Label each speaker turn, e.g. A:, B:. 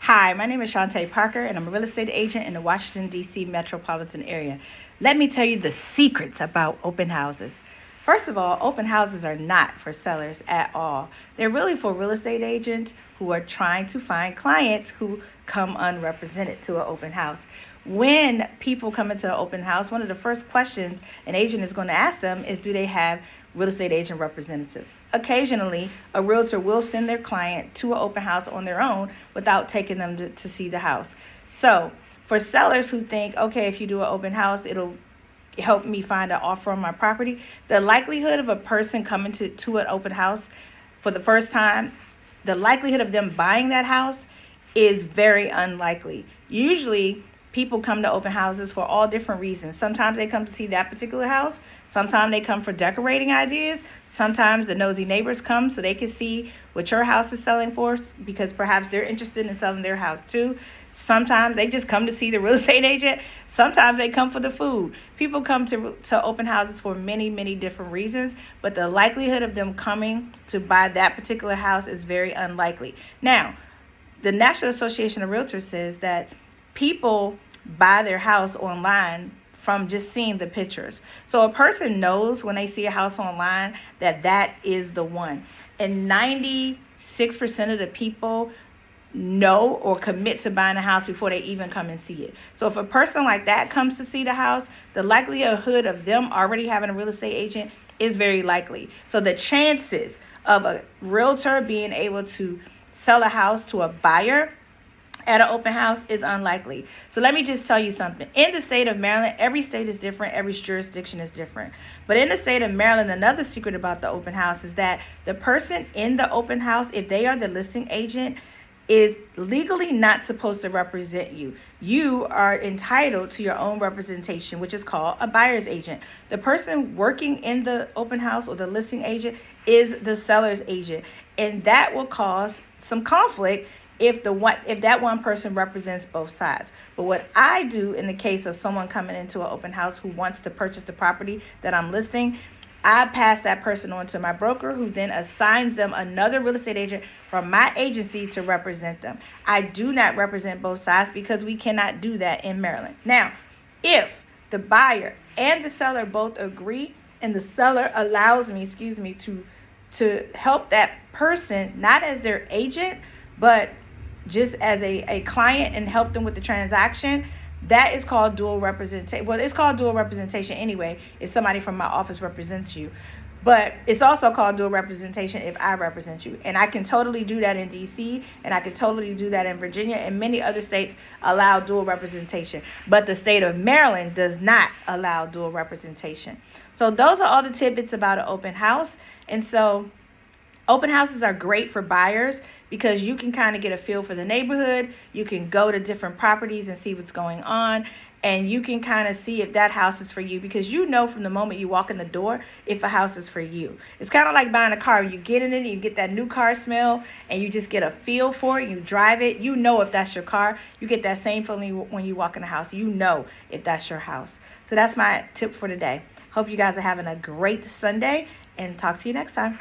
A: Hi, my name is Shantae Parker, and I'm a real estate agent in the Washington, D.C. metropolitan area. Let me tell you the secrets about open houses. First of all, open houses are not for sellers at all. They're really for real estate agents who are trying to find clients who come unrepresented to an open house. When people come into an open house, one of the first questions an agent is going to ask them is, do they have real estate agent representative? Occasionally, a realtor will send their client to an open house on their own without taking them to see the house. So for sellers who think, okay, if you do an open house, it'll help me find an offer on my property, the likelihood of a person coming to an open house for the first time, the likelihood of them buying that house is very unlikely. Usually, people come to open houses for all different reasons. Sometimes they come to see that particular house. Sometimes they come for decorating ideas. Sometimes the nosy neighbors come so they can see what your house is selling for because perhaps they're interested in selling their house too. Sometimes they just come to see the real estate agent. Sometimes they come for the food. People come to open houses for many, many different reasons, but the likelihood of them coming to buy that particular house is very unlikely. Now, the National Association of Realtors says that people buy their house online from just seeing the pictures. So a person knows when they see a house online that that is the one. And 96% of the people know or commit to buying a house before they even come and see it. So if a person like that comes to see the house, the likelihood of them already having a real estate agent is very likely. So the chances of a realtor being able to sell a house to a buyer at an open house is unlikely. So let me just tell you something. In the state of Maryland, every state is different, every jurisdiction is different. But in the state of Maryland, another secret about the open house is that the person in the open house, if they are the listing agent, is legally not supposed to represent you. You are entitled to your own representation, which is called a buyer's agent. The person working in the open house or the listing agent is the seller's agent, and that will cause some conflict if that one person represents both sides. But what I do in the case of someone coming into an open house who wants to purchase the property that I'm listing, I pass that person on to my broker, who then assigns them another real estate agent from my agency to represent them. I do not represent both sides because we cannot do that in Maryland. Now, if the buyer and the seller both agree and the seller allows me, to help that person, not as their agent, but just as a client and help them with the transaction, that is called dual representation. Well, it's called dual representation anyway if somebody from my office represents you. But it's also called dual representation if I represent you. And I can totally do that in D.C. and I can totally do that in Virginia, and many other states allow dual representation. But the state of Maryland does not allow dual representation. So those are all the tidbits about an open house. And so open houses are great for buyers because you can kind of get a feel for the neighborhood. You can go to different properties and see what's going on. And you can kind of see if that house is for you because you know from the moment you walk in the door if a house is for you. It's kind of like buying a car. You get in it, you get that new car smell, and you just get a feel for it. You drive it. You know if that's your car. You get that same feeling when you walk in the house. You know if that's your house. So that's my tip for today. Hope you guys are having a great Sunday, and talk to you next time.